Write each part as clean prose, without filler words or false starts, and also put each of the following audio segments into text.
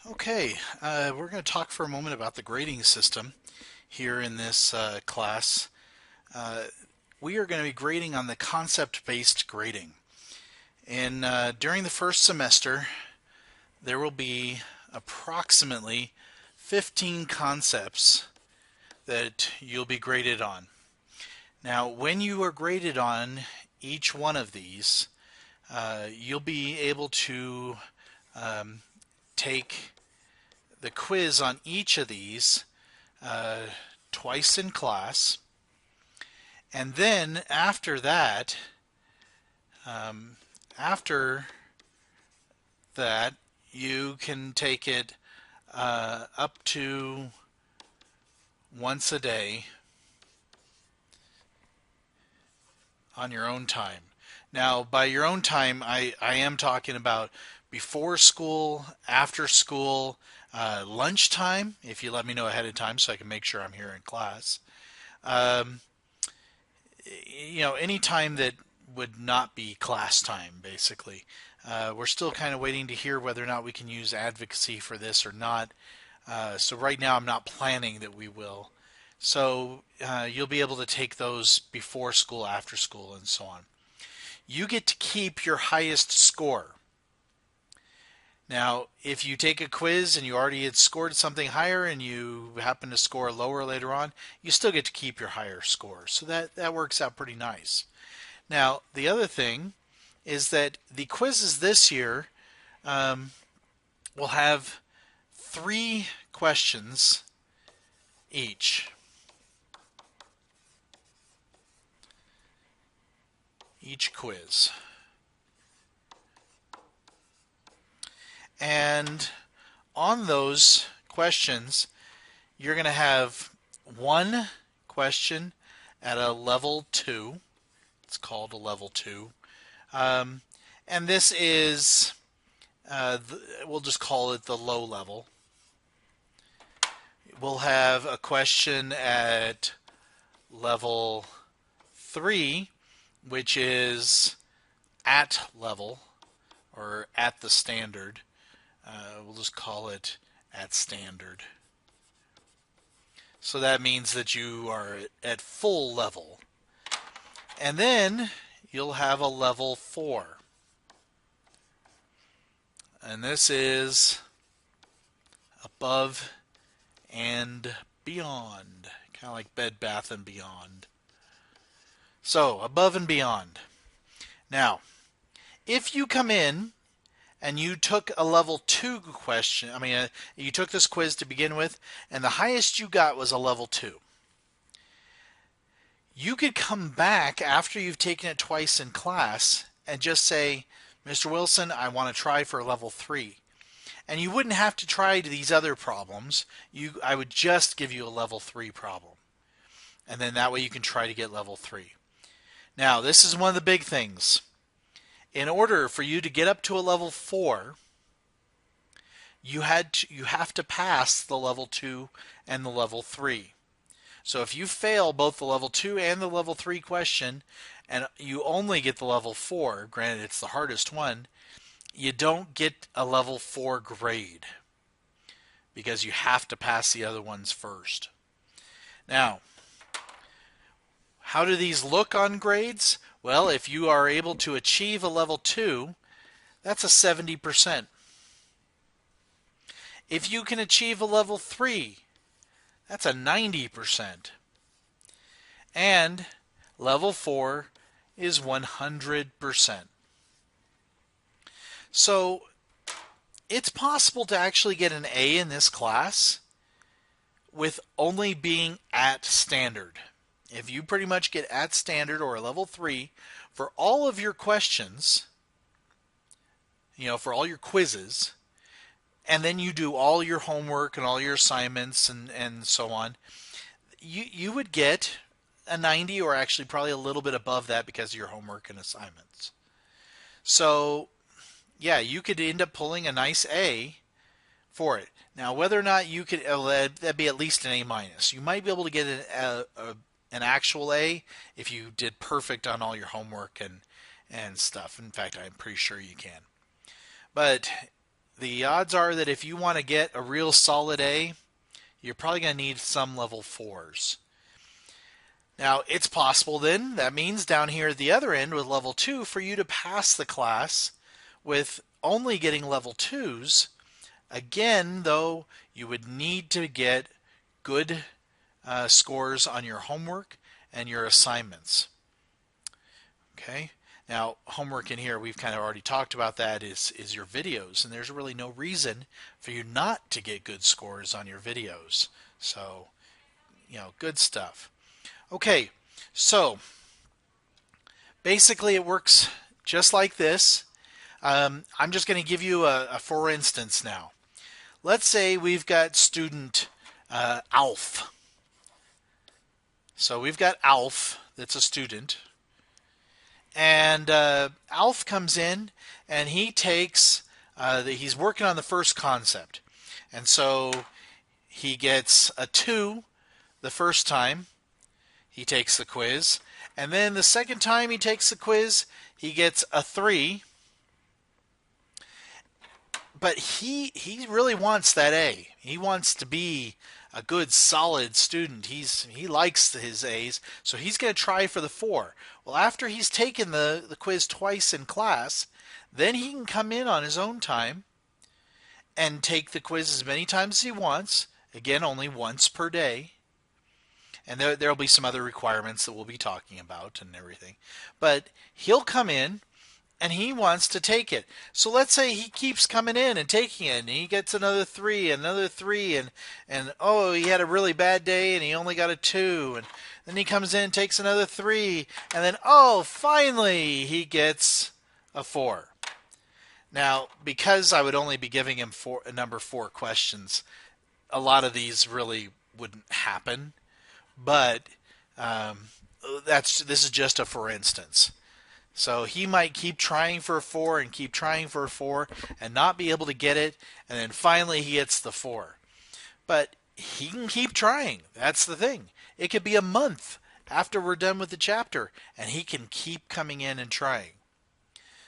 Okay, we're going to talk for a moment about the grading system here in this class. Uh, we are going to be grading on the concept-based grading. And during the first semester, there will be approximately 15 concepts that you'll be graded on. Now, when you are graded on each one of these, you'll be able to um, take the quiz on each of these uh, twice in class, and then after that, um, after that, you can take it up to once a day on your own time. Now, by your own time, I am talking about before school, after school, lunchtime, if you let me know ahead of time so I can make sure I'm here in class. Um, any time that would not be class time, basically. We're still kind of waiting to hear whether or not we can use advocacy for this or not. So right now I'm not planning that we will. So you'll be able to take those before school, after school, and so on. You get to keep your highest score. Now, if you take a quiz and you already had scored something higher and you happen to score lower later on, you still get to keep your higher score. So that works out pretty nice. Now, the other thing is that the quizzes this year will have 3 questions each. Each quiz. And on those questions, you're going to have one question at a level 2. It's called a level 2. And this is, we'll just call it the low level. We'll have a question at level 3, which is at level or at the standard. We'll just call it at standard. So that means that you are at full level. And then you'll have a level 4. And this is above and beyond. Kind of like Bed Bath and Beyond. So, above and beyond. Now, if you come in and you took a level 2 question, you took this quiz to begin with, and the highest you got was a level 2. You could come back after you've taken it twice in class and just say, Mr. Wilson, I want to try for a level 3. And you wouldn't have to try these other problems. I would just give you a level 3 problem. And then that way you can try to get level 3. Now, this is one of the big things. In order for you to get up to a level 4, you have to pass the level 2 and the level 3. So if you fail both the level 2 and the level 3 question, and you only get the level 4, granted it's the hardest one, you don't get a level 4 grade because you have to pass the other ones first. Now, how do these look on grades? Well, if you are able to achieve a level 2, that's a 70%. If you can achieve a level 3, that's a 90%. And level 4 is 100%. So it's possible to actually get an A in this class with only being at standard. If you pretty much get at standard or a level 3 for all of your questions, for all your quizzes, and then you do all your homework and all your assignments and so on, you would get a 90, or actually probably a little bit above that because of your homework and assignments. So yeah, you could end up pulling a nice A for it. Now, whether or not you could, that'd be at least an A minus. You might be able to get an actual A if you did perfect on all your homework and stuff. In fact, I'm pretty sure you can. But the odds are that if you want to get a real solid A, you're probably going to need some level 4s. Now, it's possible then, that means down here at the other end with level 2, for you to pass the class with only getting level 2s. Again, though, you would need to get good scores on your homework and your assignments. Okay. Now, homework in here, we've kind of already talked about that, is your videos, and there's really no reason for you not to get good scores on your videos. So, good stuff. Okay, so basically it works just like this. I'm just going to give you a for instance now. Let's say we've got student Alf. So we've got Alf that's a student. And Alf comes in and he takes, he's working on the first concept. And so he gets a 2 the first time he takes the quiz. And then the second time he takes the quiz, he gets a 3. But he really wants that A. He wants to be a good, solid student. He likes his A's, so he's going to try for the 4. Well, after he's taken the quiz twice in class, then he can come in on his own time and take the quiz as many times as he wants. Again, only once per day. And there'll be some other requirements that we'll be talking about and everything. But he'll come in and he wants to take it. So let's say he keeps coming in and taking it, and he gets another 3, another 3, and oh, he had a really bad day and he only got a 2, and then he comes in, takes another 3, and then oh, finally he gets a 4. Now, because I would only be giving him number 4 questions, a lot of these really wouldn't happen, but this is just a for instance. So he might keep trying for a 4 and keep trying for a 4 and not be able to get it, and then finally he gets the 4. But he can keep trying. That's the thing. It could be a month after we're done with the chapter, and he can keep coming in and trying.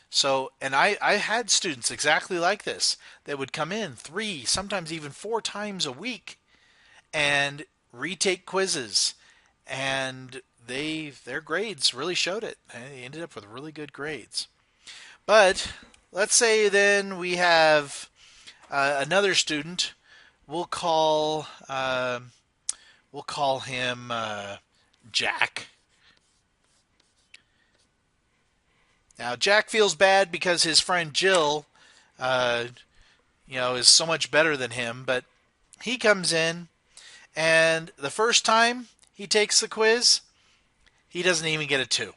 So, and I had students exactly like this that would come in 3, sometimes even 4 times a week and retake quizzes, and their grades really showed it. They ended up with really good grades. But let's say then we have another student. We'll call him Jack. Now Jack feels bad because his friend Jill, is so much better than him. But he comes in, and the first time he takes the quiz, he doesn't even get a 2.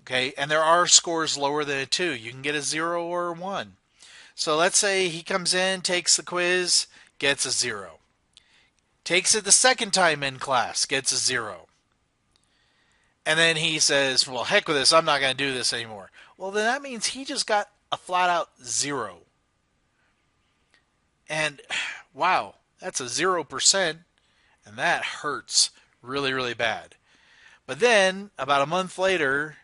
Okay, and there are scores lower than a 2. You can get a 0 or a 1. So let's say he comes in, takes the quiz, gets a 0. Takes it the second time in class, gets a 0. And then he says, well, heck with this, I'm not going to do this anymore. Well, then that means he just got a flat out 0. And wow, that's a 0%, and that hurts really, really bad. But then, about a month later,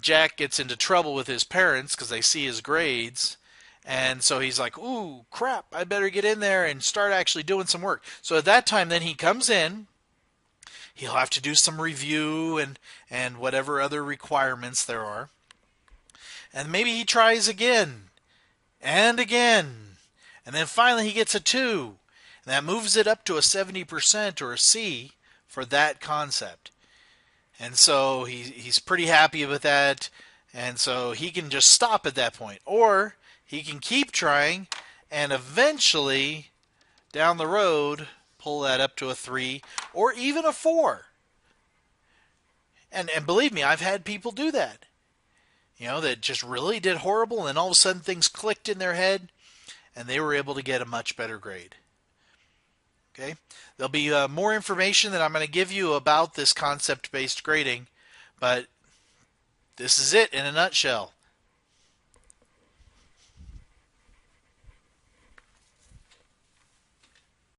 Jack gets into trouble with his parents because they see his grades. And so he's like, ooh, crap, I better get in there and start actually doing some work. So at that time, then he comes in. He'll have to do some review and whatever other requirements there are. And maybe he tries again and again. And then finally he gets a 2. And that moves it up to a 70% or a C for that concept. And so he's pretty happy with that, and so he can just stop at that point. Or he can keep trying and eventually, down the road, pull that up to a 3 or even a 4. And believe me, I've had people do that. That just really did horrible, and then all of a sudden things clicked in their head, and they were able to get a much better grade. Okay, there'll be more information that I'm going to give you about this concept-based grading, but this is it in a nutshell.